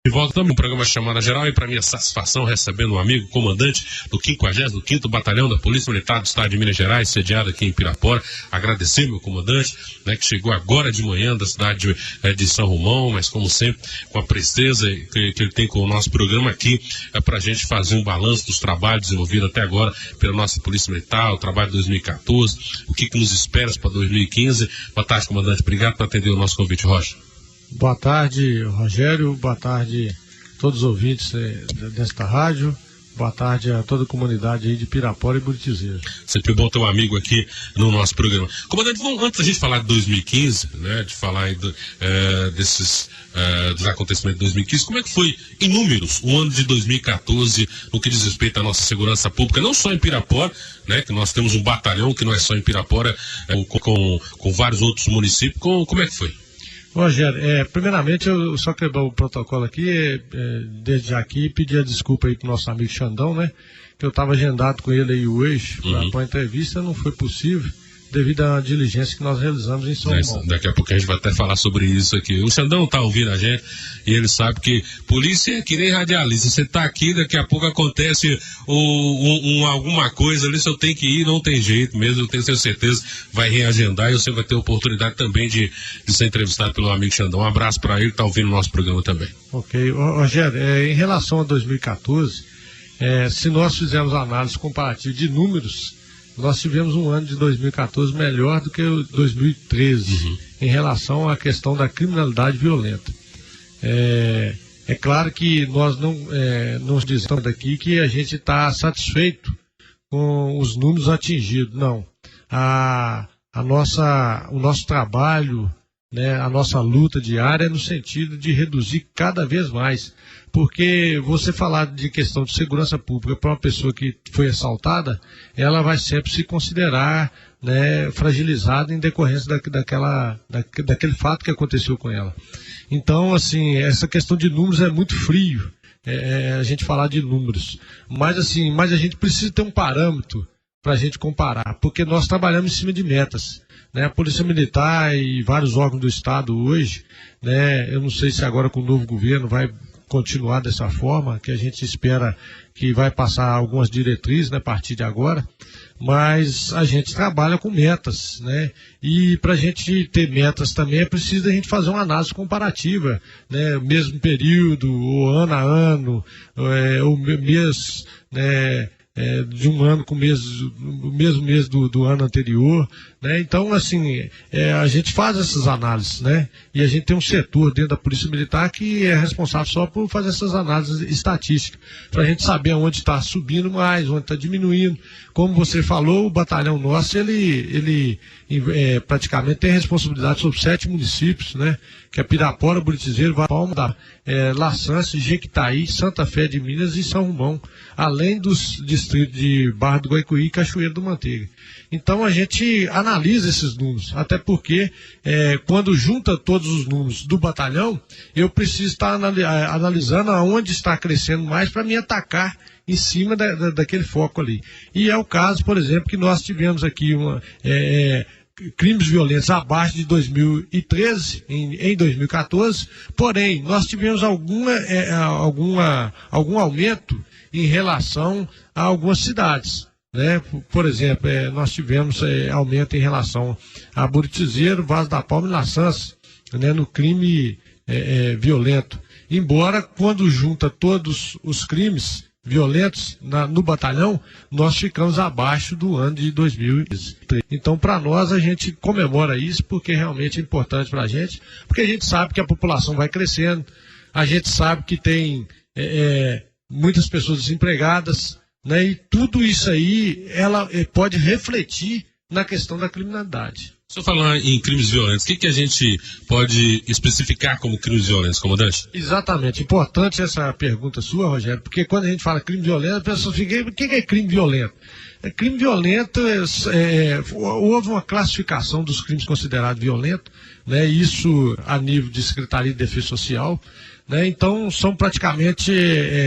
De volta também no programa Chamada Geral e para minha satisfação recebendo um amigo, comandante do 55º Batalhão da Polícia Militar do Estado de Minas Gerais, sediado aqui em Pirapora. Agradecer meu comandante, né, que chegou agora de manhã da cidade de São Romão, mas como sempre, com a presteza que ele tem com o nosso programa aqui, para a gente fazer um balanço dos trabalhos desenvolvidos até agora pela nossa Polícia Militar, o trabalho de 2014, o que nos espera para 2015. Boa tarde, comandante. Obrigado por atender o nosso convite, Rocha. Boa tarde, Rogério. Boa tarde a todos os ouvintes desta rádio. Boa tarde a toda a comunidade aí de Pirapora e Buritizeiro. Sempre bom ter um amigo aqui no nosso programa. Comandante, antes da gente falar de 2015, né, de falar aí dos acontecimentos de 2015, como é que foi, em números, o ano de 2014, no que diz respeito à nossa segurança pública, não só em Pirapora, né, que nós temos um batalhão que não é só em Pirapora, com vários outros municípios, como é que foi? Rogério, primeiramente eu só quebrar o protocolo aqui, desde já aqui, pedir a desculpa aí pro nosso amigo Xandão, né? Que eu estava agendado com ele aí hoje para uma entrevista, não foi possível, devido à diligência que nós realizamos em São Paulo. Daqui a pouco a gente vai até falar sobre isso aqui. O Xandão tá ouvindo a gente e ele sabe que polícia é que nem radialista. Você tá aqui, daqui a pouco acontece alguma coisa ali, se eu tenho que ir, não tem jeito mesmo, eu tenho certeza, vai reagendar e você vai ter oportunidade também de ser entrevistado pelo amigo Xandão. Um abraço para ele que tá ouvindo o nosso programa também. Ok. Rogério, em relação a 2014, se nós fizermos análise comparativa de números, nós tivemos um ano de 2014 melhor do que o 2013, em relação à questão da criminalidade violenta. É claro que nós não dizemos aqui que a gente está satisfeito com os números atingidos, não. O nosso trabalho, né, a nossa luta diária é no sentido de reduzir cada vez mais, porque você falar de questão de segurança pública para uma pessoa que foi assaltada, ela vai sempre se considerar, né, fragilizada em decorrência daquele fato que aconteceu com ela. Então, assim, essa questão de números é muito frio, a gente falar de números, mas a gente precisa ter um parâmetro para a gente comparar, porque nós trabalhamos em cima de metas. Né, a Polícia Militar e vários órgãos do Estado hoje, né, eu não sei se agora com o novo governo vai continuar dessa forma, que a gente espera que vai passar algumas diretrizes, né, a partir de agora, mas a gente trabalha com metas, né, e para a gente ter metas também é preciso a gente fazer uma análise comparativa, né, mesmo período, ou ano a ano, ou mês, né, de um ano com o mesmo mês do ano anterior, né? Então, assim, a gente faz essas análises, né? E a gente tem um setor dentro da Polícia Militar que é responsável só por fazer essas análises estatísticas, para a gente saber onde está subindo mais, onde está diminuindo. Como você falou, o batalhão nosso, ele praticamente tem responsabilidade sobre 7 municípios, né? Que é Pirapora, Buritizeiro, Palma, Laçança, Jequitaí, Santa Fé de Minas e São Romão, além dos distritos de Barra do Guaicuí e Cachoeiro do Manteiga. Então a gente analisa esses números, até porque quando junta todos os números do batalhão, eu preciso estar analisando aonde está crescendo mais para me atacar em cima daquele foco ali. E é o caso, por exemplo, que nós tivemos aqui crimes violentos abaixo de 2013, em 2014, porém, nós tivemos algum aumento em relação a algumas cidades. Né? Por exemplo, nós tivemos aumento em relação a Buritizeiro, Vaz da Palma e Laçança, né, no crime violento. Embora, quando junta todos os crimes violentos no batalhão, nós ficamos abaixo do ano de 2013. Então, para nós, a gente comemora isso porque realmente é importante para a gente, porque a gente sabe que a população vai crescendo, a gente sabe que tem muitas pessoas desempregadas, né, e tudo isso aí ela pode refletir na questão da criminalidade. Se eu falar em crimes violentos, o que a gente pode especificar como crimes violentos, comandante? Exatamente. Importante essa pergunta sua, Rogério, porque quando a gente fala crime violento, a pessoa fica, o que é crime violento? Crime violento, houve uma classificação dos crimes considerados violentos, né, isso a nível de Secretaria de Defesa Social, né, então são praticamente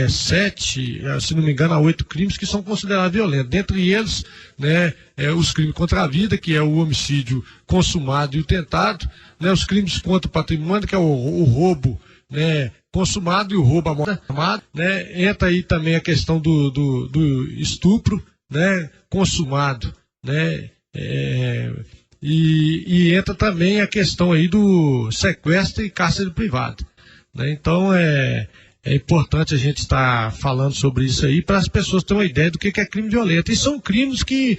7, se não me engano, 8 crimes que são considerados violentos. Dentre eles, né, os crimes contra a vida, que é o homicídio consumado e o tentado, né, os crimes contra o patrimônio, que é o roubo, né, consumado e o roubo armado, né, entra aí também a questão do estupro, né, consumado, né, e entra também a questão aí do sequestro e cárcere privado, né. Então é importante a gente estar falando sobre isso aí para as pessoas terem uma ideia do que é crime violento. E são crimes que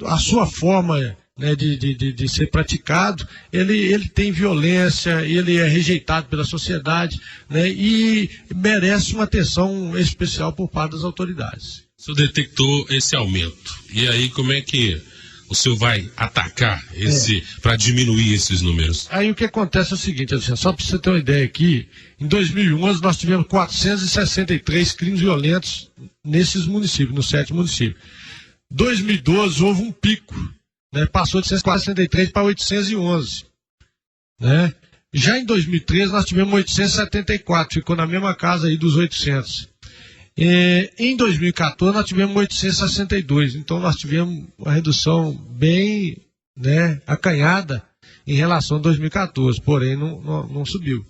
a sua forma, né, de ser praticado, ele tem violência, ele é rejeitado pela sociedade, né, e merece uma atenção especial por parte das autoridades. O senhor detectou esse aumento. E aí como é que o senhor vai atacar para diminuir esses números? Aí o que acontece é o seguinte, Alexandre, só para você ter uma ideia aqui, em 2011 nós tivemos 463 crimes violentos nesses municípios, nos 7 municípios. Em 2012 houve um pico, né, passou de 463 para 811. Né? Já em 2013 nós tivemos 874, ficou na mesma casa aí dos 800. Em 2014 nós tivemos 862, então nós tivemos uma redução bem, né, acanhada em relação a 2014, porém não subiu.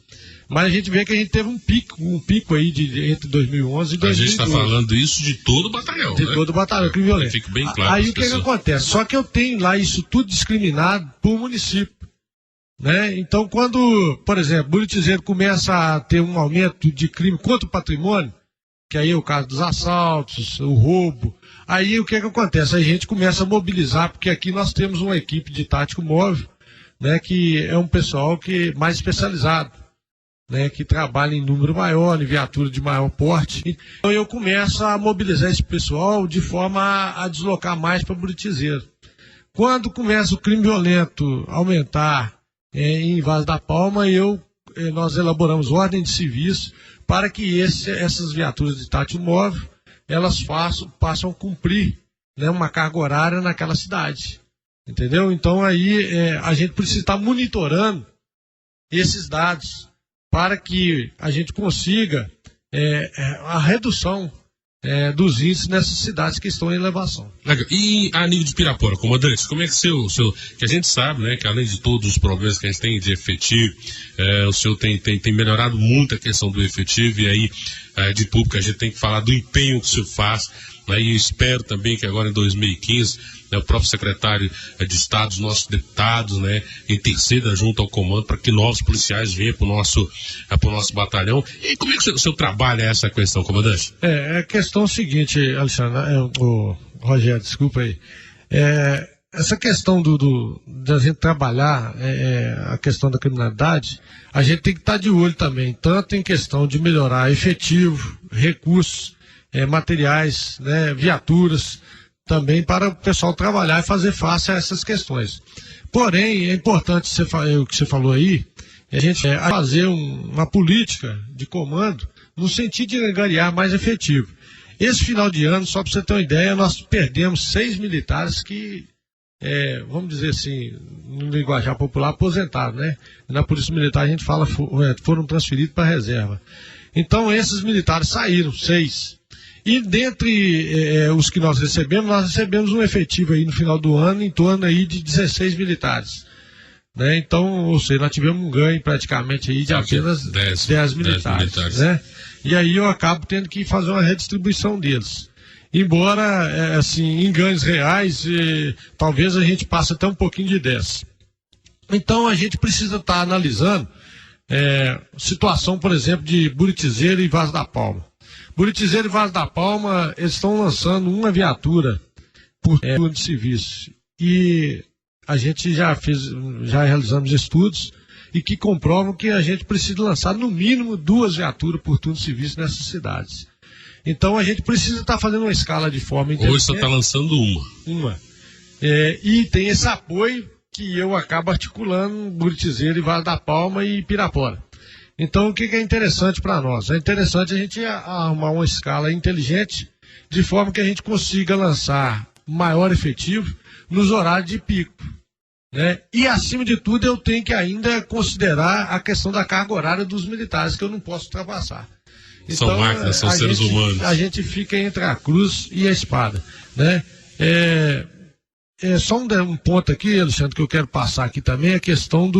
Mas a gente vê que a gente teve um pico aí entre 2011 e 2012. A gente está falando isso de todo o batalhão, de todo o batalhão, crime violento. Fica bem claro. Aí o que acontece? Só que eu tenho lá isso tudo discriminado por município. Né? Então quando, por exemplo, Buritizeiro começa a ter um aumento de crime contra o patrimônio, que aí é o caso dos assaltos, o roubo, aí o que acontece? A gente começa a mobilizar, porque aqui nós temos uma equipe de tático móvel, né, que é um pessoal que mais especializado, né, que trabalha em número maior, em viatura de maior porte. Então eu começo a mobilizar esse pessoal de forma a deslocar mais para Buritizeiro. Quando começa o crime violento a aumentar em Vaz da Palma, nós elaboramos ordem de serviço para que essas viaturas de tátil móvel, elas passam a cumprir, né, uma carga horária naquela cidade. Entendeu? Então aí a gente precisa estar monitorando esses dados para que a gente consiga a redução dos índices nessas cidades que estão em elevação. Legal. E a nível de Pirapora, comandante, como é que que a gente sabe, né, que além de todos os problemas que a gente tem de efetivo, o senhor tem melhorado muito a questão do efetivo, e aí de público a gente tem que falar do empenho que o senhor faz, né, e espero também que agora em 2015, né, o próprio secretário de Estado, os nossos deputados, né, interceda junto ao comando para que novos policiais venham para o nosso batalhão. E como é que o senhor trabalha essa questão, comandante? A questão é o seguinte, Alexandre, Rogério, desculpa aí. Essa questão da gente trabalhar a questão da criminalidade, a gente tem que estar de olho também, tanto em questão de melhorar efetivo, recursos, materiais, né, viaturas, também para o pessoal trabalhar e fazer face a essas questões. Porém, é importante o que você falou aí, a gente fazer uma política de comando no sentido de angariar mais efetivo. Esse final de ano, só para você ter uma ideia, nós perdemos 6 militares que, vamos dizer assim, no linguajar popular, aposentados, né? Na Polícia Militar a gente fala, foram transferidos para a reserva. Então esses militares saíram, 6. E dentre os que nós recebemos um efetivo aí no final do ano em torno aí de 16 militares. Né? Então, ou seja, nós tivemos um ganho praticamente aí de apenas 10 militares. Né? E aí eu acabo tendo que fazer uma redistribuição deles. Embora, assim, em ganhos reais, talvez a gente passe até um pouquinho de 10. Então a gente precisa estar analisando situação, por exemplo, de Buritizeiro e Vaz da Palma. Buritizeiro e Vaz da Palma, eles estão lançando uma viatura por turno de serviço. E a gente já realizamos estudos e que comprovam que a gente precisa lançar no mínimo 2 viaturas por turno de serviço nessas cidades. Então a gente precisa estar fazendo uma escala de forma inteligente. Hoje você está lançando uma. E tem esse apoio que eu acabo articulando Buritizeiro e Vaz da Palma e Pirapora. Então, o que é interessante para nós? É interessante a gente arrumar uma escala inteligente, de forma que a gente consiga lançar maior efetivo nos horários de pico. Né? E, acima de tudo, eu tenho que ainda considerar a questão da carga horária dos militares, que eu não posso ultrapassar. Então, são máquinas, são seres humanos. A gente fica entre a cruz e a espada. Né? Só um ponto aqui, Alexandre, que eu quero passar aqui também, a questão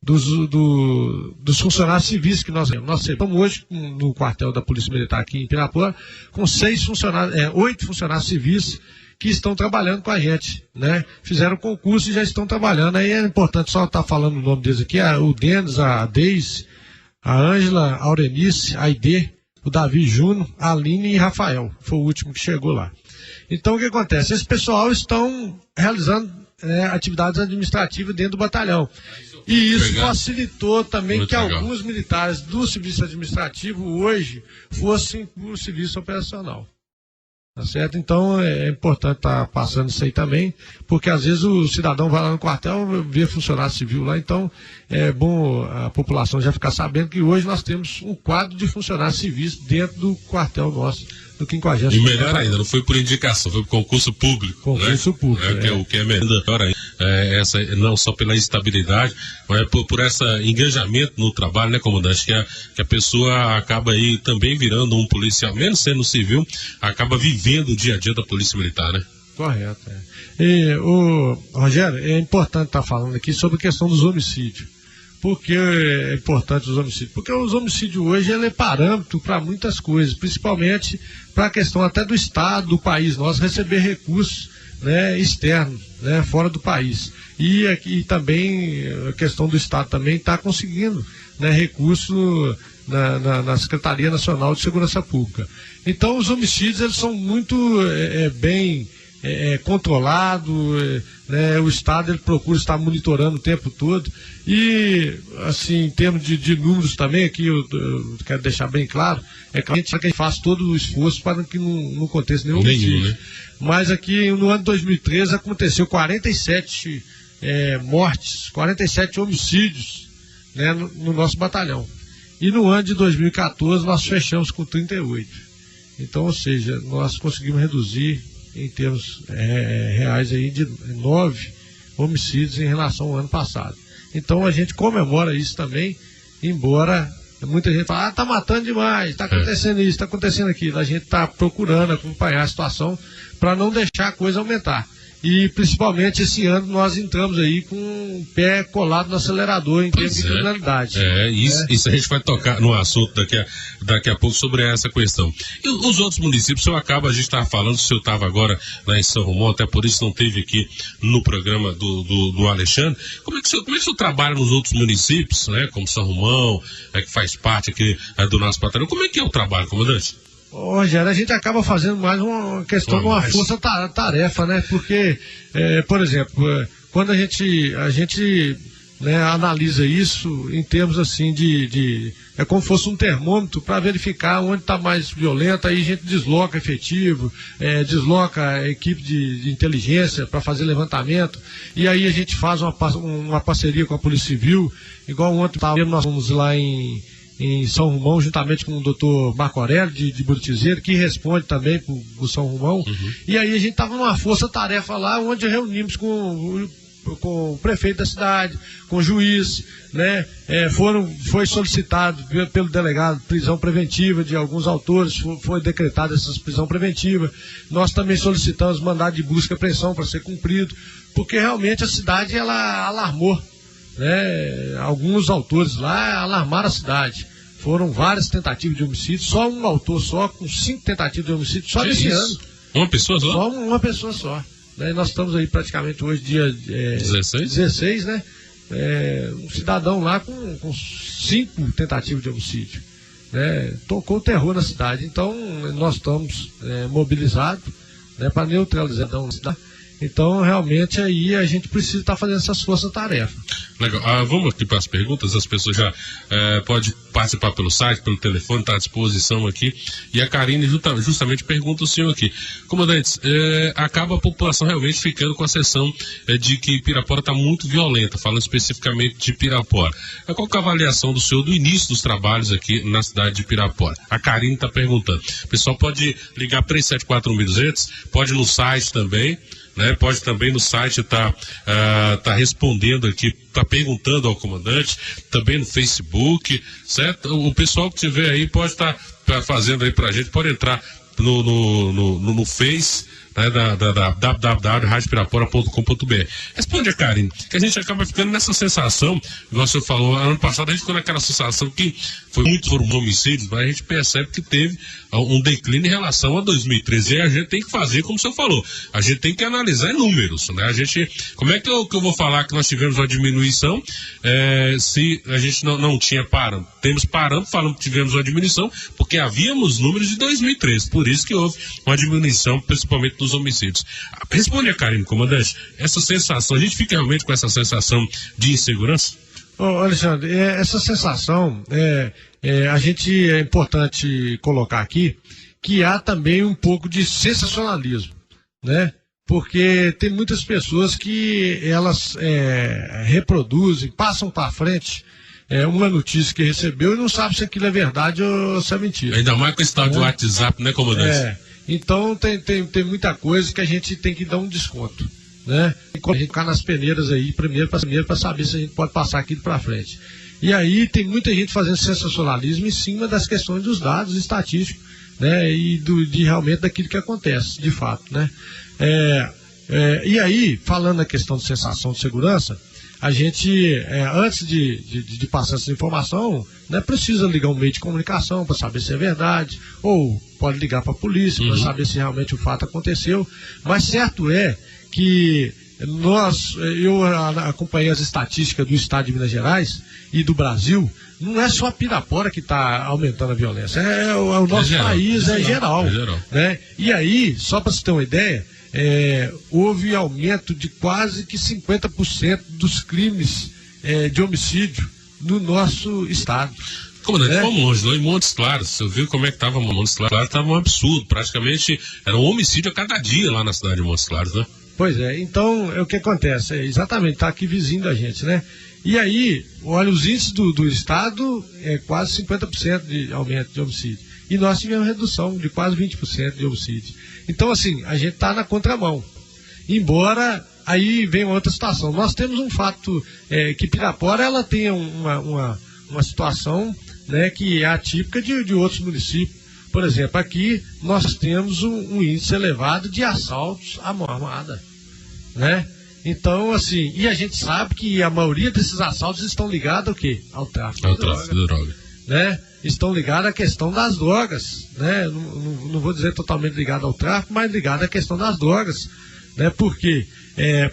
dos funcionários civis que nós temos. Nós estamos hoje no quartel da Polícia Militar aqui em Pirapora com 8 funcionários civis que estão trabalhando com a gente, né? Fizeram concurso e já estão trabalhando. Aí é importante só estar falando o nome deles aqui, o Denis, a Deise, a Ângela, a Aurenice, a Aide, o Davi Júnior, a Aline e Rafael. Foi o último que chegou lá. Então o que acontece? Esse pessoal estão realizando atividades administrativas dentro do batalhão. E isso facilitou também que alguns militares do serviço administrativo hoje fossem para o serviço operacional. Tá certo? Então é importante estar passando isso aí também, porque às vezes o cidadão vai lá no quartel, vê funcionário civil lá, então é bom a população já ficar sabendo que hoje nós temos um quadro de funcionários civis dentro do quartel nosso, do 50º. E melhor ainda, não foi por indicação, foi por concurso público. Concurso público. O que é melhor ainda. Essa, não só pela estabilidade, mas por esse engajamento no trabalho, né, comandante? Que a pessoa acaba aí também virando um policial, menos sendo civil, acaba vivendo o dia a dia da Polícia Militar, né? Correto. E, Rogério, é importante estar falando aqui sobre a questão dos homicídios. Por que é importante os homicídios? Porque os homicídios hoje ele é parâmetro para muitas coisas, principalmente para a questão até do Estado, do país, nós receber recursos, né, externos, né, fora do país. E aqui também a questão do Estado também está conseguindo, né, recurso na Secretaria Nacional de Segurança Pública. Então os homicídios eles são muito bem controlado, né, o Estado ele procura estar monitorando o tempo todo e, assim, em termos de números também, aqui eu quero deixar bem claro, é claro que a gente faz todo o esforço para que não aconteça nenhum homicídio, né? Mas aqui no ano de 2013 aconteceu 47 mortes, 47 homicídios, né, no nosso batalhão, e no ano de 2014 nós fechamos com 38, então, ou seja, nós conseguimos reduzir em termos reais aí de 9 homicídios em relação ao ano passado. Então a gente comemora isso também, embora muita gente fala, tá matando demais, tá acontecendo isso, tá acontecendo aquilo. A gente tá procurando acompanhar a situação para não deixar a coisa aumentar. E principalmente esse ano nós entramos aí com o pé colado no acelerador em termos de criminalidade. Isso a gente vai tocar no assunto daqui a pouco sobre essa questão. E os outros municípios, a gente estava falando, o senhor estava agora lá em São Romão, até por isso não teve aqui no programa do Alexandre. Como é que o senhor trabalha nos outros municípios, né, como São Romão, que faz parte aqui do nosso batalhão? Como é que é o trabalho, comandante? Rogério, a gente acaba fazendo mais uma questão de uma força-tarefa, né? Porque, por exemplo, quando a gente né, analisa isso em termos assim é como se fosse um termômetro para verificar onde está mais violento, aí a gente desloca efetivo, desloca a equipe de inteligência para fazer levantamento, e aí a gente faz uma parceria com a Polícia Civil, igual ontem nós fomos lá em São Romão, juntamente com o doutor Marco Aurélio, de Buritizeiro, que responde também para o São Romão. E aí a gente estava numa força-tarefa lá, onde reunimos com o prefeito da cidade, com o juiz, né? Foi solicitado pelo delegado prisão preventiva de alguns autores, foi decretada essa prisão preventiva. Nós também solicitamos mandado de busca e apreensão para ser cumprido, porque realmente a cidade ela alarmou. Alguns autores lá alarmaram a cidade. Foram várias tentativas de homicídio, só um autor com 5 tentativas de homicídio só nesse ano. Uma pessoa só? Só uma pessoa só. Nós estamos aí praticamente hoje, dia 16, né? Um cidadão lá com 5 tentativas de homicídio. Tocou o terror na cidade. Então nós estamos mobilizados, né, para neutralizar a cidade. Então, realmente, aí a gente precisa estar fazendo essas forças-tarefas. Legal. Vamos aqui para as perguntas. As pessoas já podem participar pelo site, pelo telefone, está à disposição aqui. E a Karine justamente pergunta o senhor aqui. Comandantes, acaba a população realmente ficando com a sensação de que Pirapora está muito violenta, falando especificamente de Pirapora. Qual que é a avaliação do senhor do início dos trabalhos aqui na cidade de Pirapora? A Karine está perguntando. O pessoal pode ligar 374-1200, pode ir no site também, né? Pode também no site tá respondendo aqui, tá perguntando ao comandante, também no Facebook, certo? O pessoal que tiver aí pode estar fazendo aí pra gente, pode entrar no Face, né, da www.radiopirapora.com.br. Responde a Karine, que a gente acaba ficando nessa sensação, igual você falou, ano passado a gente ficou naquela sensação que foi muito por homicídios, mas a gente percebe que teve um declínio em relação a 2013, e a gente tem que fazer, como você falou, a gente tem que analisar números, né? Como é que eu vou falar que nós tivemos uma diminuição se a gente não tinha parâmetro? Temos parâmetro, falando que tivemos uma diminuição, porque havíamos números de 2013, por isso que houve uma diminuição, principalmente dos homicídios. Responde a Karine, comandante, essa sensação, a gente fica realmente com essa sensação de insegurança? Alexandre, essa sensação, a gente é importante colocar aqui que há também um pouco de sensacionalismo, né? Porque tem muitas pessoas que elas reproduzem, passam para frente uma notícia que recebeu e não sabe se aquilo é verdade ou se é mentira. Ainda mais com esse tal de WhatsApp, né, comandante? Então tem muita coisa que a gente tem que dar um desconto, né? E a gente ficar nas peneiras aí, primeiro para saber se a gente pode passar aquilo para frente. E aí tem muita gente fazendo sensacionalismo em cima das questões dos dados estatísticos, né? E realmente daquilo que acontece, de fato, né? E aí, falando na questão de sensação de segurança, a gente, antes de passar essa informação, né, precisa ligar um meio de comunicação para saber se é verdade, ou pode ligar para a polícia para saber se realmente o fato aconteceu. Mas certo é que eu acompanhei as estatísticas do estado de Minas Gerais e do Brasil. Não é só a Pirapora que está aumentando a violência, o nosso país geral. Né? E aí, só para você ter uma ideia, houve aumento de quase que 50% dos crimes de homicídio no nosso estado. Comandante, fomos longe, não? Em Montes Claros, você viu como é que estava Montes Claros? Estava um absurdo, praticamente era um homicídio a cada dia lá na cidade de Montes Claros, né? Pois é, então o que acontece? Exatamente, está aqui vizinho da gente, né? E aí, olha, os índices do estado quase 50% de aumento de homicídio. E nós tivemos redução de quase 20% de homicídio. Então, assim, a gente está na contramão. Embora aí venha outra situação. Nós temos um fato que Pirapora ela tem uma situação, né, que é atípica de outros municípios. Por exemplo, aqui nós temos um índice elevado de assaltos à mão armada, né? Então, assim, e a gente sabe que a maioria desses assaltos estão ligados ao quê? Ao tráfico de droga. Né? Estão ligados à questão das drogas, né? Não vou dizer totalmente ligado ao tráfico, mas ligado à questão das drogas, né? Por quê?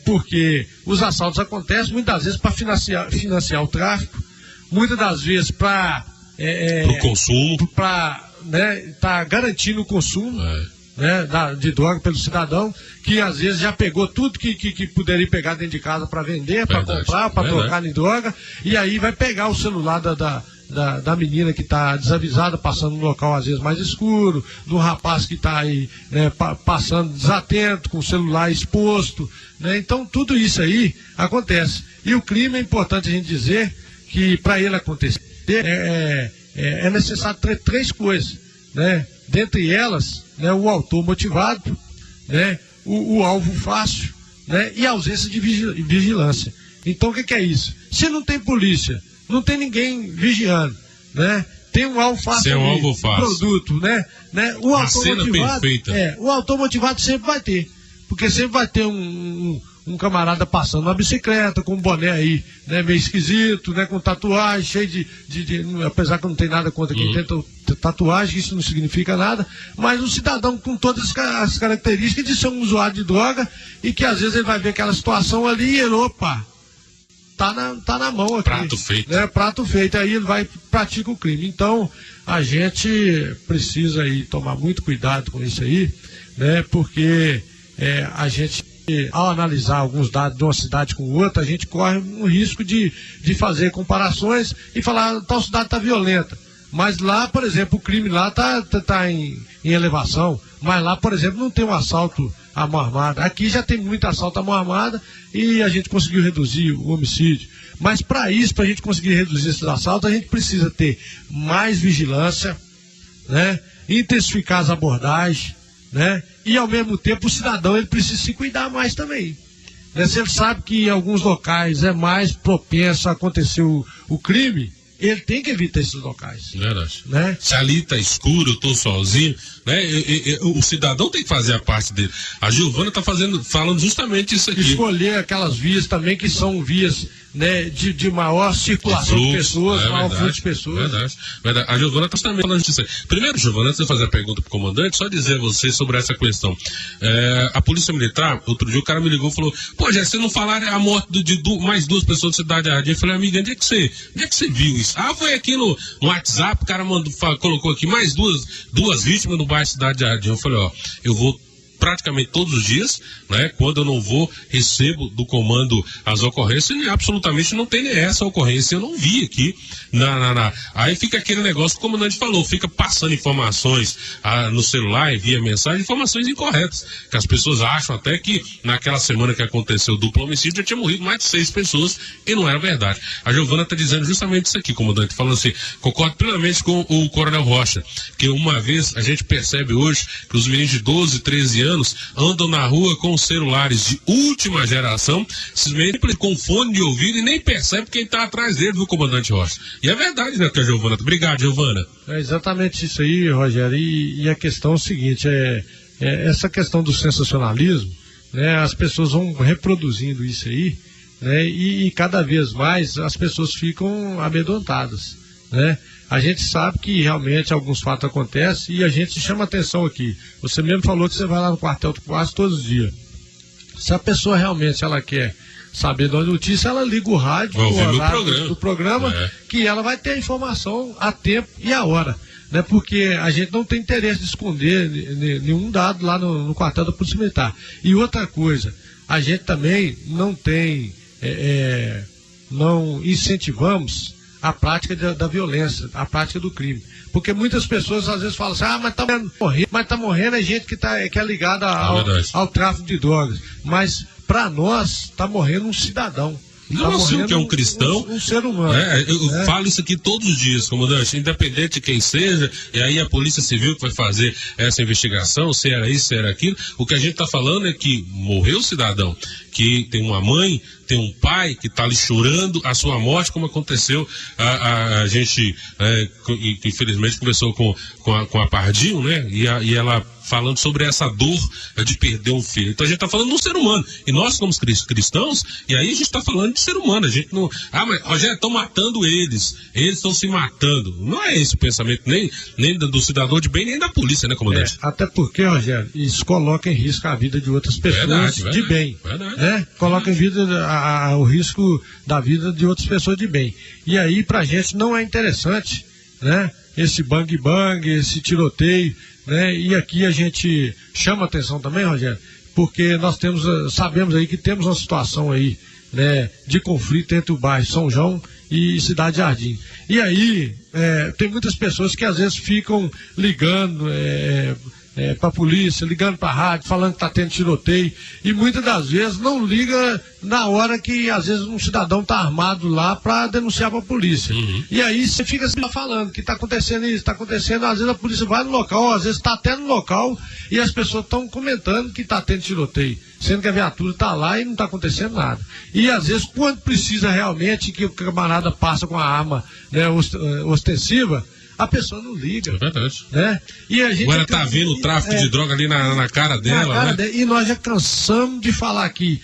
Porque os assaltos acontecem muitas vezes para financiar o tráfico, muitas das vezes para o consumo, para tá garantindo o consumo, né, de droga pelo cidadão, que às vezes já pegou tudo que poderia pegar dentro de casa para vender, para comprar, para trocar em droga, e aí vai pegar o celular da menina que está desavisada, passando num local às vezes mais escuro, do rapaz que está aí, né, passando desatento, com o celular exposto, né? Então tudo isso aí acontece. E o crime, é importante a gente dizer que para ele acontecer é necessário ter três coisas, né? Dentre elas, né, o autor motivado, né, o alvo fácil, né, e a ausência de vigilância. Então o que é isso? Se não tem polícia, não tem ninguém vigiando, né? Tem um alvo fácil, produto, né? O autor motivado, o autor motivado sempre vai ter, porque sempre vai ter um camarada passando na bicicleta, com um boné aí, né, meio esquisito, né, com tatuagem, cheio de apesar que eu não tenho nada contra quem tem tatuagem, isso não significa nada, mas um cidadão com todas as características de ser um usuário de droga, e que às vezes ele vai ver aquela situação ali e ele, opa, tá na mão aqui. Prato feito. Né, prato feito, aí ele vai e pratica o crime. Então, a gente precisa aí tomar muito cuidado com isso aí, né, porque a gente, ao analisar alguns dados de uma cidade com outra, a gente corre um risco de fazer comparações e falar, tal cidade está violenta. Mas lá, por exemplo, o crime lá tá em elevação. Mas lá, por exemplo, não tem um assalto à mão armada. Aqui já tem muito assalto à mão armada e a gente conseguiu reduzir o homicídio. Mas para isso, para a gente conseguir reduzir esses assaltos, a gente precisa ter mais vigilância, né? Intensificar as abordagens, né? E ao mesmo tempo o cidadão ele precisa se cuidar mais também, né? Se ele sabe que em alguns locais é mais propenso a acontecer o crime, ele tem que evitar esses locais. Verdade. Né? Se ali está escuro, eu estou sozinho, né? O cidadão tem que fazer a parte dele. A Giovana está falando justamente isso aqui. Escolher aquelas vias também que são vias, né, de maior circulação de pessoas, maior fluxo de pessoas. Verdade. A Giovana está também falando disso aí. Primeiro, Giovana, antes de fazer a pergunta para o comandante, só dizer a você sobre essa questão. A Polícia Militar, outro dia o cara me ligou e falou: pô, já você não falaram a morte de mais 2 pessoas da Cidade Jardim? Eu falei: amiga, onde é que você viu isso? Ah, foi aqui no WhatsApp, o cara colocou aqui mais duas vítimas no bairro Cidade Jardim. Eu falei: ó, eu vou praticamente todos os dias, né? Quando eu não vou, recebo do comando as ocorrências e absolutamente não tem nem essa ocorrência, eu não vi aqui. Aí fica aquele negócio que o comandante falou, fica passando informações no celular e via mensagem, informações incorretas, que as pessoas acham até que naquela semana que aconteceu o duplo homicídio já tinha morrido mais de 6 pessoas e não era verdade. A Giovana está dizendo justamente isso aqui, comandante, falando assim, concordo plenamente com o Coronel Rocha, que uma vez a gente percebe hoje que os meninos de 12, 13 anos andam na rua com celulares de última geração, simplesmente com fone de ouvido e nem percebe quem está atrás dele, viu, comandante Rocha? E é verdade, né, que a Giovana. Obrigado, Giovana. É exatamente isso aí, Rogério. E a questão é o seguinte, essa questão do sensacionalismo, né, as pessoas vão reproduzindo isso aí, né, e cada vez mais as pessoas ficam amedrontadas, né? A gente sabe que realmente alguns fatos acontecem e a gente chama atenção aqui. Você mesmo falou que você vai lá no quartel quase todos os dias. Se a pessoa realmente ela quer saber da notícia, ela liga o rádio, o horário do programa, que ela vai ter a informação a tempo e a hora. Né? Porque a gente não tem interesse de esconder nenhum dado lá no quartel da Polícia Militar. E outra coisa, a gente também não tem, não incentivamos a prática da violência, a prática do crime. Porque muitas pessoas às vezes falam assim, mas tá morrendo é gente que é ligada ao tráfico de drogas. Mas para nós está morrendo um cidadão. Não, assim, que é um cristão. Um ser humano. Eu falo isso aqui todos os dias, comandante, independente de quem seja, e aí a Polícia Civil que vai fazer essa investigação, se era isso, se era aquilo. O que a gente está falando é que morreu o cidadão, que tem uma mãe, tem um pai que está ali chorando a sua morte, como aconteceu. A gente, que infelizmente conversou com a Pardinho, né? E ela falando sobre essa dor de perder um filho. Então a gente está falando de um ser humano. E nós somos cristãos, e aí a gente está falando de ser humano. A gente não. Mas Rogério, estão matando eles. Eles estão se matando. Não é esse o pensamento, nem do cidadão de bem, nem da polícia, né, comandante? Até porque, Rogério, isso coloca em risco a vida de outras pessoas de bem. Verdade. Né? Coloca em vida o risco da vida de outras pessoas de bem. E aí, pra gente, não é interessante, né? Esse bang-bang, esse tiroteio, né? E aqui a gente chama atenção também, Rogério, porque nós sabemos aí que temos uma situação aí, né, de conflito entre o bairro São João e Cidade Jardim. E aí, tem muitas pessoas que às vezes ficam ligando para a polícia, ligando para a rádio, falando que está tendo tiroteio, e muitas das vezes não liga na hora que às vezes um cidadão está armado lá para denunciar para a polícia. Uhum. E aí você fica falando que está acontecendo isso, está acontecendo, às vezes a polícia vai no local, às vezes está até no local e as pessoas estão comentando que está tendo tiroteio, sendo que a viatura está lá e não está acontecendo nada. E às vezes quando precisa realmente que o camarada passa com a arma, né, ostensiva, a pessoa não liga. É verdade. Né? E a gente agora tá vendo o tráfico de droga ali na cara dela, né? E nós já cansamos de falar aqui.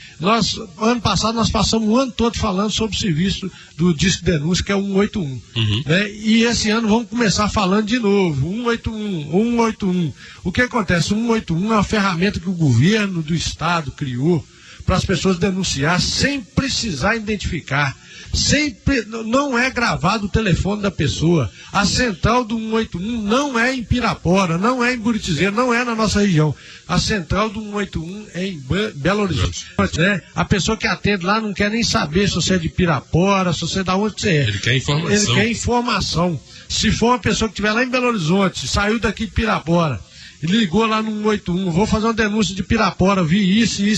Ano passado nós passamos o ano todo falando sobre o serviço do Disque Denúncia, que é o 181. Uhum. Né? E esse ano vamos começar falando de novo, 181. O que acontece? O 181 é uma ferramenta que o governo do estado criou para as pessoas denunciar sem precisar identificar. Sempre não é gravado o telefone da pessoa. A central do 181 não é em Pirapora, não é em Buritizeiro, não é na nossa região. A central do 181 é em Belo Horizonte. Né? A pessoa que atende lá não quer nem saber se você é de Pirapora, se você é da onde você é. Ele quer informação. Ele quer informação. Se for uma pessoa que estiver lá em Belo Horizonte, saiu daqui de Pirapora, ligou lá no 181, vou fazer uma denúncia de Pirapora, vi isso. E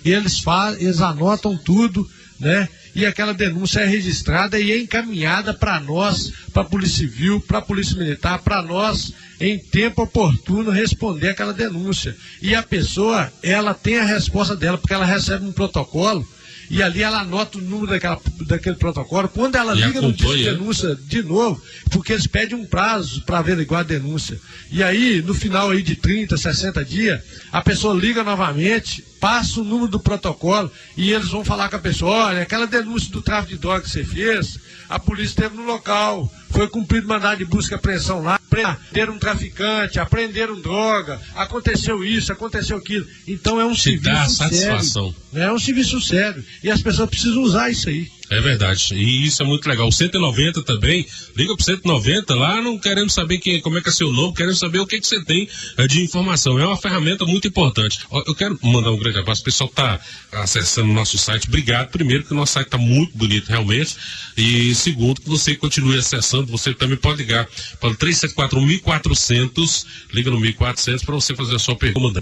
eles anotam tudo, né? E aquela denúncia é registrada e é encaminhada para nós, para a Polícia Civil, para a Polícia Militar, para nós, em tempo oportuno, responder aquela denúncia. E a pessoa, ela tem a resposta dela, porque ela recebe um protocolo e ali ela anota o número daquele protocolo. Quando ela liga no disco de denúncia de novo, porque eles pedem um prazo para averiguar a denúncia. E aí, no final aí de 30, 60 dias, a pessoa liga novamente, passa o número do protocolo e eles vão falar com a pessoa: olha, aquela denúncia do tráfico de drogas que você fez, a polícia esteve no local, foi cumprido mandado de busca e apreensão lá, prenderam um traficante, apreenderam droga, aconteceu isso, aconteceu aquilo. Então é um serviço sério. É um serviço sério. E as pessoas precisam usar isso aí. É verdade, e isso é muito legal. O 190 também, liga pro 190 lá, não querendo saber como é que é seu nome, querendo saber o que você tem de informação. É uma ferramenta muito importante. Eu quero mandar um grande abraço, o pessoal está acessando o nosso site. Obrigado, primeiro, que o nosso site está muito bonito, realmente, e segundo, que você continue acessando. Você também pode ligar para o 3741-1400, liga no 1400 para você fazer a sua pergunta.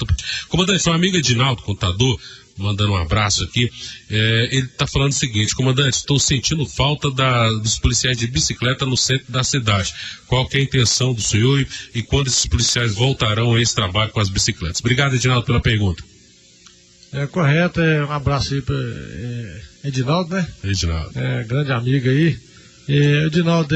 Comandante, um amigo Edinaldo, contador, mandando um abraço aqui, ele está falando o seguinte: comandante, estou sentindo falta dos policiais de bicicleta no centro da cidade. Qual que é a intenção do senhor e quando esses policiais voltarão a esse trabalho com as bicicletas? Obrigado, Edinaldo, pela pergunta. É correto, um abraço aí para Edinaldo, né? Edinaldo. Grande amigo aí. Edinaldo,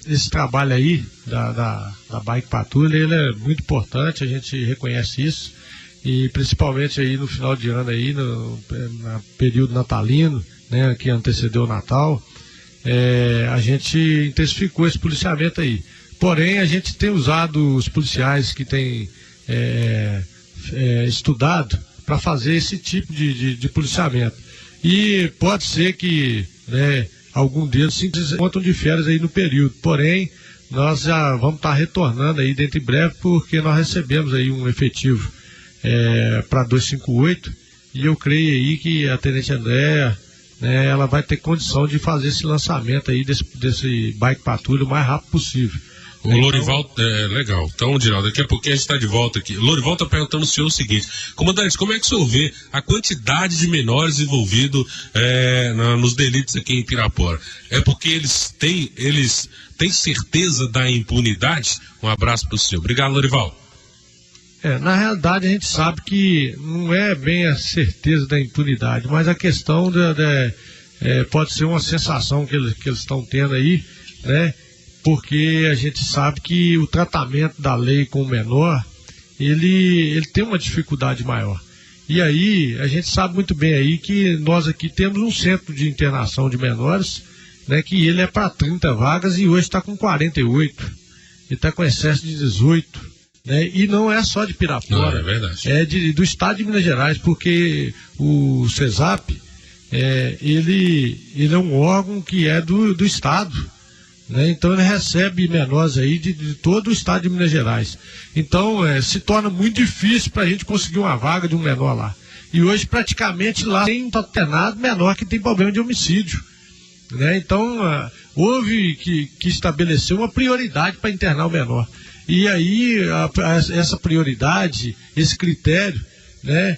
esse trabalho aí da Bike Patrulha, ele é muito importante, a gente reconhece isso. E principalmente aí no final de ano aí, no período natalino, né, que antecedeu o Natal, a gente intensificou esse policiamento aí. Porém, a gente tem usado os policiais que têm estudado para fazer esse tipo de policiamento. E pode ser que, né, algum deles se encontram de férias aí no período. Porém, nós já vamos estar retornando aí dentro em breve, porque nós recebemos aí um efetivo para 258, e eu creio aí que a Tenente Andréa, né, ela vai ter condição de fazer esse lançamento aí desse Bike Patrulha o mais rápido possível. O Lorival, legal. Então, Diraldo, daqui a pouquinho a gente está de volta aqui. O Lorival está perguntando ao senhor o seguinte: comandante, como é que o senhor vê a quantidade de menores envolvidos nos delitos aqui em Pirapora? É porque eles têm certeza da impunidade? Um abraço para o senhor. Obrigado, Lorival. Na realidade, a gente sabe que não é bem a certeza da impunidade, mas a questão pode ser uma sensação que eles estão tendo aí, né? Porque a gente sabe que o tratamento da lei com o menor, ele tem uma dificuldade maior. E aí, a gente sabe muito bem aí que nós aqui temos um centro de internação de menores, né? Que ele é para 30 vagas e hoje está com 48. Ele está com excesso de 18. E não é só de Pirapora, não, é verdade. Do estado de Minas Gerais, porque o CESAP, ele é um órgão que é do estado, né? Então ele recebe menores aí de todo o estado de Minas Gerais. Então se torna muito difícil para a gente conseguir uma vaga de um menor lá. E hoje praticamente lá tem um internado menor que tem problema de homicídio, né? Então houve que estabelecer uma prioridade para internar o menor. E aí, essa prioridade, esse critério, né,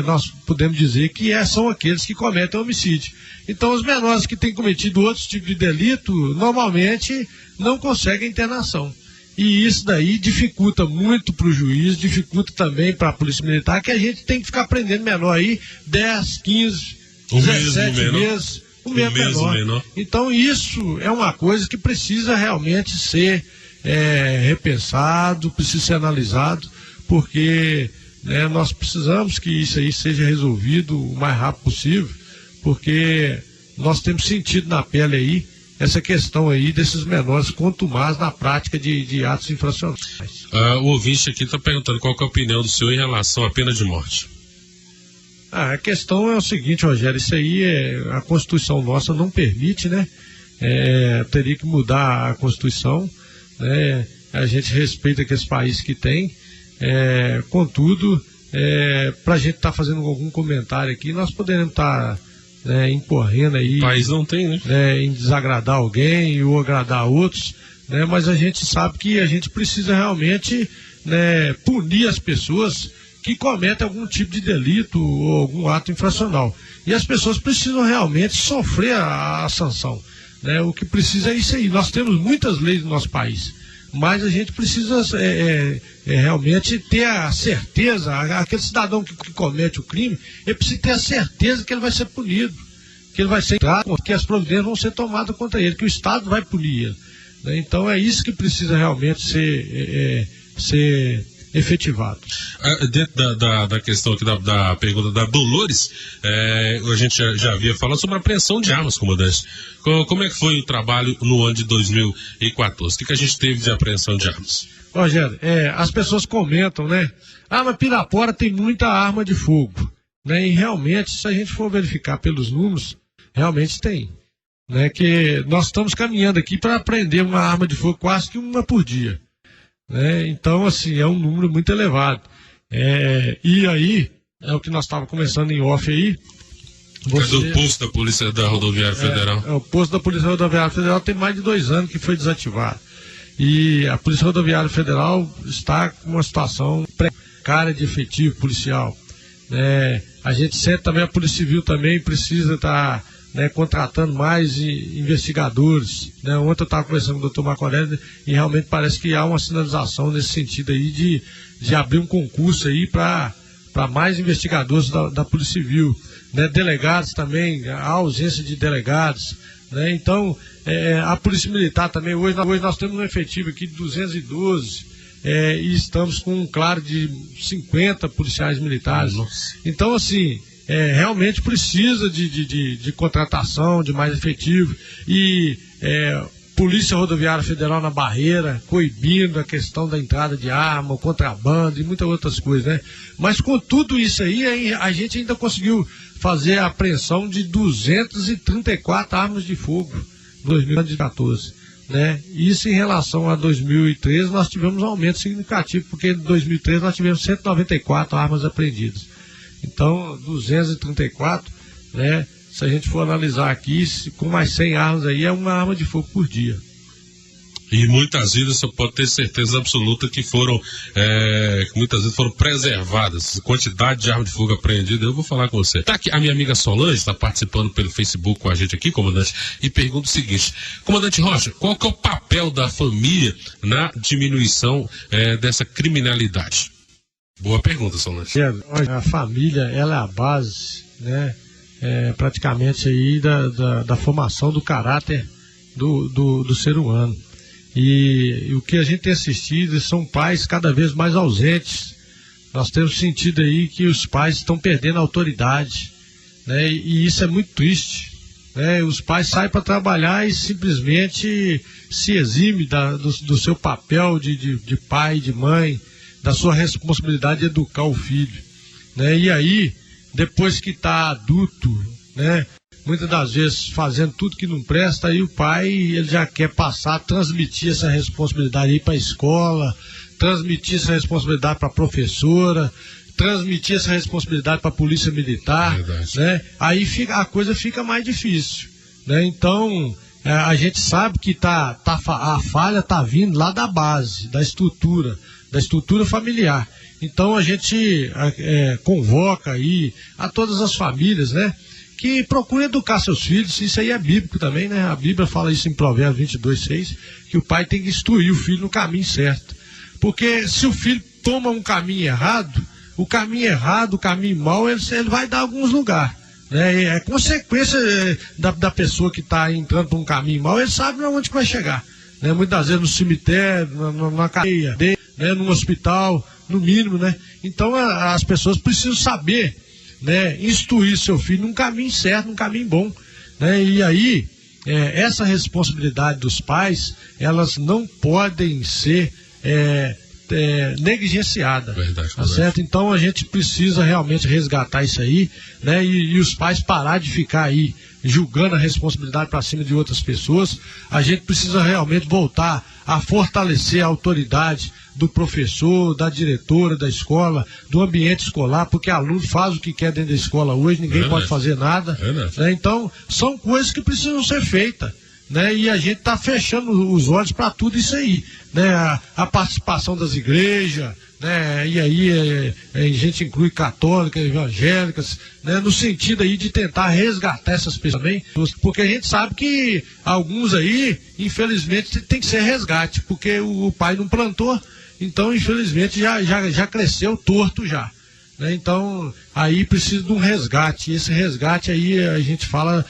nós podemos dizer que são aqueles que cometem homicídio. Então, os menores que têm cometido outros tipos de delito, normalmente não conseguem internação. E isso daí dificulta muito para o juiz, dificulta também para a Polícia Militar, que a gente tem que ficar prendendo menor aí 10, 15, 17 meses, o mesmo menor. Então, isso é uma coisa que precisa realmente ser repensado, precisa ser analisado, porque nós precisamos que isso aí seja resolvido o mais rápido possível, porque nós temos sentido na pele aí essa questão aí desses menores contumaz na prática de atos infracionais. O ouvinte aqui está perguntando qual que é a opinião do senhor em relação à pena de morte. A questão é o seguinte, Rogério, isso aí a Constituição nossa não permite, né? Teria que mudar a Constituição. A gente respeita aqueles países que tem, contudo, para a gente estar fazendo algum comentário aqui, nós podemos estar incorrendo aí. O país não tem, né? Em desagradar alguém ou agradar outros, mas a gente sabe que a gente precisa realmente punir as pessoas que cometem algum tipo de delito ou algum ato infracional. E as pessoas precisam realmente sofrer a sanção. né? O que precisa é isso aí. Nós temos muitas leis no nosso país, mas a gente precisa realmente ter a certeza, aquele cidadão que comete o crime, ele precisa ter a certeza que ele vai ser punido, que ele vai ser tratado, que as providências vão ser tomadas contra ele, que o Estado vai punir ele, né? Então é isso que precisa realmente ser efetivado. Dentro da questão aqui da pergunta da Dolores, a gente já havia falado sobre a apreensão de armas, comandante. Como é que foi o trabalho no ano de 2014? O que a gente teve de apreensão de armas? Rogério, as pessoas comentam, né? Mas Pirapora tem muita arma de fogo, né? E realmente, se a gente for verificar pelos números, realmente tem, né? Que nós estamos caminhando aqui para apreender uma arma de fogo quase que uma por dia, né? Então, assim, é um número muito elevado. E aí, é o que nós estávamos conversando em off aí. Cadê o posto da Polícia da Rodoviária Federal? O posto da Polícia Rodoviária Federal tem mais de 2 anos que foi desativado. E a Polícia Rodoviária Federal está com uma situação precária de efetivo policial. A gente sente também, a Polícia Civil também precisa estar contratando mais investigadores, né? Ontem eu estava conversando com o Dr. Macorelli e realmente parece que há uma sinalização nesse sentido aí de abrir um concurso aí para mais investigadores da Polícia Civil, né? Delegados também, a ausência de delegados, né? Então, a Polícia Militar também, hoje nós temos um efetivo aqui de 212, e estamos com um claro de 50 policiais militares. Nossa. Então, assim, realmente precisa de contratação, de mais efetivo, e Polícia Rodoviária Federal na barreira, coibindo a questão da entrada de arma, o contrabando e muitas outras coisas, né? Mas com tudo isso aí, a gente ainda conseguiu fazer a apreensão de 234 armas de fogo em 2014, né? Isso em relação a 2013, nós tivemos um aumento significativo, porque em 2013 nós tivemos 194 armas apreendidas. Então, 234, né? Se a gente for analisar aqui, com mais 100 armas aí, é uma arma de fogo por dia. E muitas vidas, você pode ter certeza absoluta que muitas vezes foram preservadas. A quantidade de arma de fogo apreendida, eu vou falar com você. Tá aqui, a minha amiga Solange está participando pelo Facebook com a gente aqui, comandante, e pergunta o seguinte: comandante Rocha, qual que é o papel da família na diminuição dessa criminalidade? Boa pergunta, Solange. A família, ela é a base, né? Praticamente aí da formação do caráter do ser humano. E o que a gente tem assistido são pais cada vez mais ausentes. Nós temos sentido aí que os pais estão perdendo a autoridade, né? E isso é muito triste, né? Os pais saem para trabalhar e simplesmente se exime do seu papel de pai, de mãe, da sua responsabilidade de educar o filho, né? E aí, depois que está adulto, né, muitas das vezes fazendo tudo que não presta, aí o pai ele já quer transmitir essa responsabilidade aí para a escola, transmitir essa responsabilidade para a professora, transmitir essa responsabilidade para a polícia militar, né? Aí a coisa fica mais difícil, né? Então, a gente sabe que a falha está vindo lá da base, da estrutura familiar. Então a gente convoca aí a todas as famílias, né, que procurem educar seus filhos. Isso aí é bíblico também, né? A Bíblia fala isso em Provérbios 22:6, que o pai tem que instruir o filho no caminho certo. Porque se o filho toma um caminho errado, o caminho mau, ele vai dar alguns lugares, né? É consequência da pessoa que está entrando por um caminho mau, ele sabe onde que vai chegar, né? Muitas vezes no cemitério, na cadeia, né? No hospital, no mínimo, né? Então as pessoas precisam saber, né, instruir seu filho num caminho certo, num caminho bom, né? E aí, essa responsabilidade dos pais, elas não podem ser negligenciada. Verdade, tá certo? Então a gente precisa realmente resgatar isso aí, né? E os pais parar de ficar aí julgando a responsabilidade para cima de outras pessoas. A gente precisa realmente voltar a fortalecer a autoridade do professor, da diretora da escola, do ambiente escolar, porque aluno faz o que quer dentro da escola hoje, ninguém pode fazer nada, né? Então são coisas que precisam ser feitas, né? E a gente está fechando os olhos para tudo isso aí, né? A participação das igrejas, né? E aí a gente inclui católicas, evangélicas, né? No sentido aí de tentar resgatar essas pessoas também, porque a gente sabe que alguns aí, infelizmente, tem que ser resgate, porque o pai não plantou, então infelizmente já cresceu torto já. Então, aí precisa de um resgate. E esse resgate aí a gente fala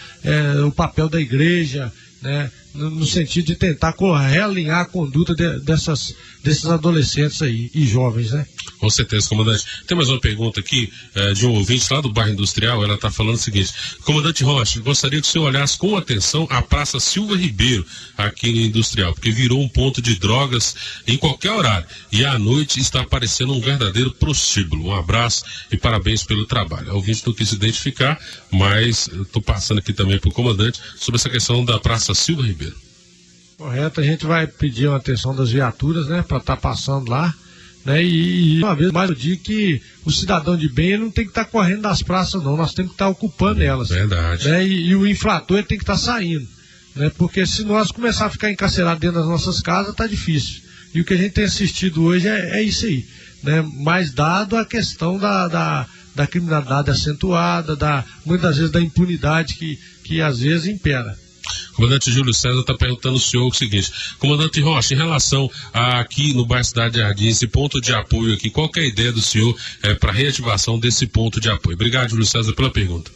o papel da igreja, né, no sentido de tentar realinhar a conduta desses adolescentes aí e jovens, né? Com certeza, comandante. Tem mais uma pergunta aqui de um ouvinte lá do bairro Industrial. Ela está falando o seguinte: comandante Rocha, gostaria que o senhor olhasse com atenção a Praça Silva Ribeiro aqui no Industrial, porque virou um ponto de drogas em qualquer horário e à noite está aparecendo um verdadeiro prostíbulo. Um abraço e parabéns pelo trabalho. O ouvinte não quis se identificar, mas estou passando aqui também para o comandante sobre essa questão da Praça Silva Ribeiro. Correto, a gente vai pedir uma atenção das viaturas, né, para estar passando lá, né, e uma vez mais eu digo que o cidadão de bem ele não tem que estar correndo das praças não, nós temos que estar ocupando elas. Verdade. Né, e o infrator ele tem que estar saindo, né, porque se nós começar a ficar encarcerados dentro das nossas casas, tá difícil. E o que a gente tem assistido hoje é isso aí, né, mais dado a questão da criminalidade acentuada, muitas vezes da impunidade que às vezes impera. Comandante Júlio César está perguntando ao senhor o seguinte: comandante Rocha, em relação aqui no bairro Cidade Jardim, esse ponto de apoio aqui, qual que é a ideia do senhor para a reativação desse ponto de apoio? Obrigado, Júlio César, pela pergunta.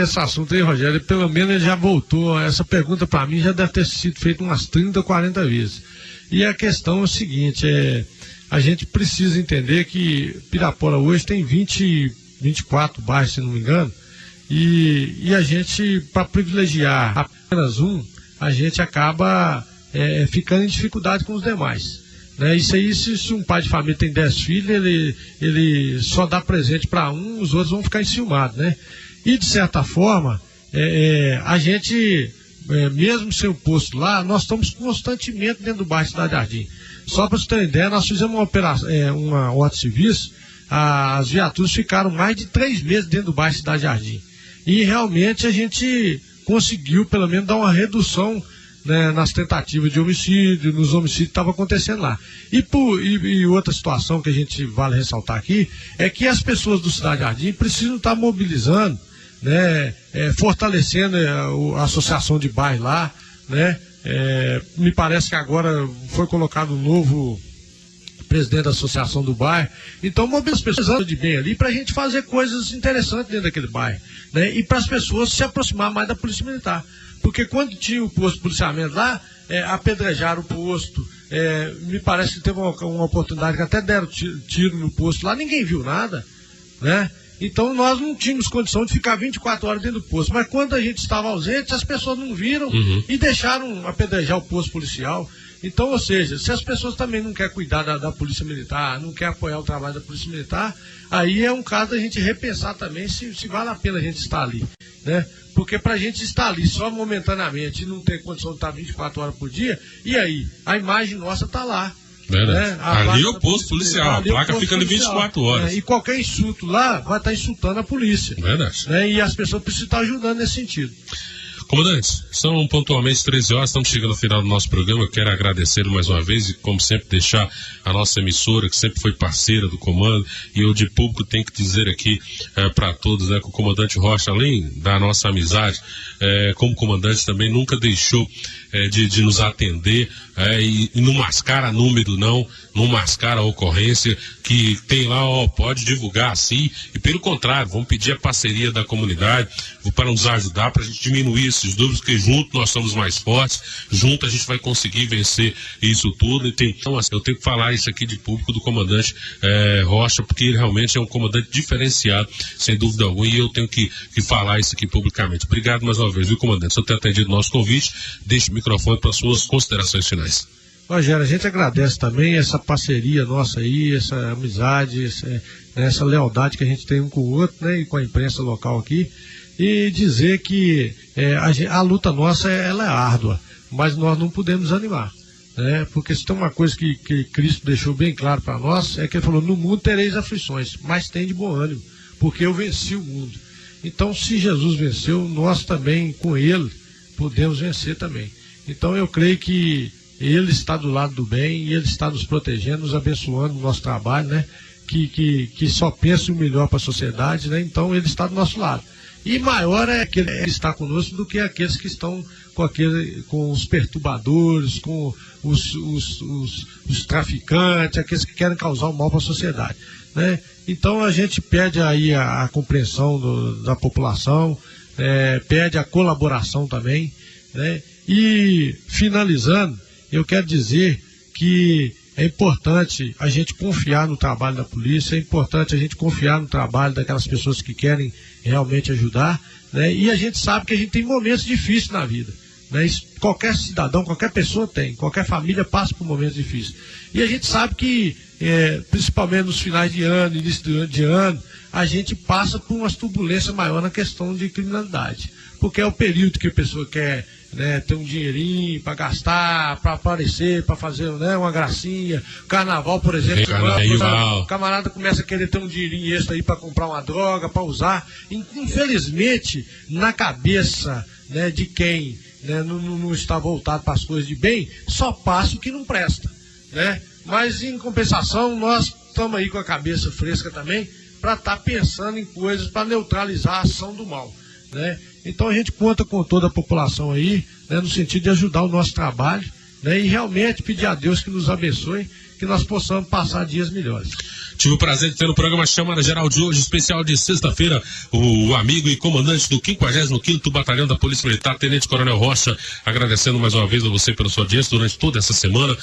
Esse assunto aí, Rogério, pelo menos ele já voltou, essa pergunta para mim já deve ter sido feita umas 30, 40 vezes. E a questão é o seguinte, a gente precisa entender que Pirapora hoje tem 24 bairros, se não me engano, e a gente, para privilegiar apenas um, a gente acaba ficando em dificuldade com os demais. Né? Isso aí, se um pai de família tem 10 filhos, ele só dá presente para um, os outros vão ficar enciumados, né? E de certa forma, a gente, mesmo sem o posto lá, nós estamos constantemente dentro do bairro Cidade Jardim. Só para você ter uma ideia, nós fizemos uma operação, uma ordem de serviço, as viaturas ficaram mais de 3 meses dentro do bairro Cidade Jardim. E realmente a gente conseguiu pelo menos dar uma redução, né, nas tentativas de homicídio, nos homicídios que estavam acontecendo lá. E outra situação que a gente vale ressaltar aqui é que as pessoas do Cidade Jardim precisam estar mobilizando, né, fortalecendo a associação de bairro lá, né? Me parece que agora foi colocado um novo presidente da associação do bairro. Então, mobiliza as pessoas de bem ali para a gente fazer coisas interessantes dentro daquele bairro, né? E para as pessoas se aproximar mais da Polícia Militar. Porque quando tinha o posto de policiamento lá, apedrejaram o posto, me parece que teve uma oportunidade que até deram tiro no posto lá, ninguém viu nada, né? Então nós não tínhamos condição de ficar 24 horas dentro do posto. Mas quando a gente estava ausente, as pessoas não viram e deixaram apedrejar o posto policial. Então, ou seja, se as pessoas também não querem cuidar da Polícia Militar, não querem apoiar o trabalho da Polícia Militar, aí é um caso da gente repensar também se vale a pena a gente estar ali, né? Porque para a gente estar ali só momentaneamente e não ter condição de estar 24 horas por dia, e aí? A imagem nossa está lá. Né? Ali é o posto policial, a placa fica ali 24 horas. E qualquer insulto lá vai estar insultando a polícia. Verdade. Né? E as pessoas precisam estar ajudando nesse sentido. Comandante, são pontualmente 13 horas, estamos chegando ao final do nosso programa. Eu quero agradecer mais uma vez e, como sempre, deixar a nossa emissora, que sempre foi parceira do comando, e eu de público tenho que dizer aqui para todos, né, que o comandante Rocha, além da nossa amizade, como comandante também nunca deixou de nos atender e não mascara número não mascara a ocorrência que tem lá, pode divulgar assim, e pelo contrário, vamos pedir a parceria da comunidade para nos ajudar, para a gente diminuir esses dúvidas, porque junto nós somos mais fortes, junto a gente vai conseguir vencer isso tudo. Então, assim, eu tenho que falar isso aqui de público do comandante Rocha, porque ele realmente é um comandante diferenciado, sem dúvida alguma, e eu tenho que falar isso aqui publicamente. Obrigado mais uma vez, viu, comandante? Se eu tenho atendido o nosso convite, deixe o microfone para suas considerações finais. Rogério, a gente agradece também essa parceria nossa aí, essa amizade, essa lealdade que a gente tem um com o outro, né, e com a imprensa local aqui, e dizer que a luta nossa ela é árdua, mas nós não podemos desanimar, né, porque se tem uma coisa que Cristo deixou bem claro para nós, é que ele falou: no mundo tereis aflições, mas tem de bom ânimo, porque eu venci o mundo. Então, se Jesus venceu, nós também com ele, podemos vencer também. Então eu creio que Ele está do lado do bem e Ele está nos protegendo, nos abençoando no nosso trabalho, né? Que só pensa o melhor para a sociedade, né? Então Ele está do nosso lado. E maior é aquele que está conosco do que aqueles que estão com os perturbadores, com os traficantes, aqueles que querem causar o mal para a sociedade, né? Então a gente pede aí a compreensão da população, pede a colaboração também, né? E finalizando, eu quero dizer que é importante a gente confiar no trabalho da polícia, é importante a gente confiar no trabalho daquelas pessoas que querem realmente ajudar, né? E a gente sabe que a gente tem momentos difíceis na vida, né? Isso, qualquer cidadão, qualquer pessoa tem, qualquer família passa por momentos difíceis. E a gente sabe que, principalmente nos finais de ano, início de ano, a gente passa por umas turbulências maiores na questão de criminalidade, porque é o período que a pessoa quer, né, ter um dinheirinho para gastar, para aparecer, para fazer, né, uma gracinha. Carnaval, por exemplo, o camarada começa a querer ter um dinheirinho extra aí para comprar uma droga, para usar. Infelizmente, na cabeça, né, de quem, né, não está voltado para as coisas de bem, só passa o que não presta, né? Mas em compensação, nós estamos aí com a cabeça fresca também para estar pensando em coisas para neutralizar a ação do mal, né? Então a gente conta com toda a população aí, né, no sentido de ajudar o nosso trabalho, né, e realmente pedir a Deus que nos abençoe, que nós possamos passar dias melhores. Tive o prazer de ter no programa Chamada Geral de hoje, especial de sexta-feira, o amigo e comandante do 55º Batalhão da Polícia Militar, Tenente Coronel Rocha, agradecendo mais uma vez a você pela sua audiência durante toda essa semana.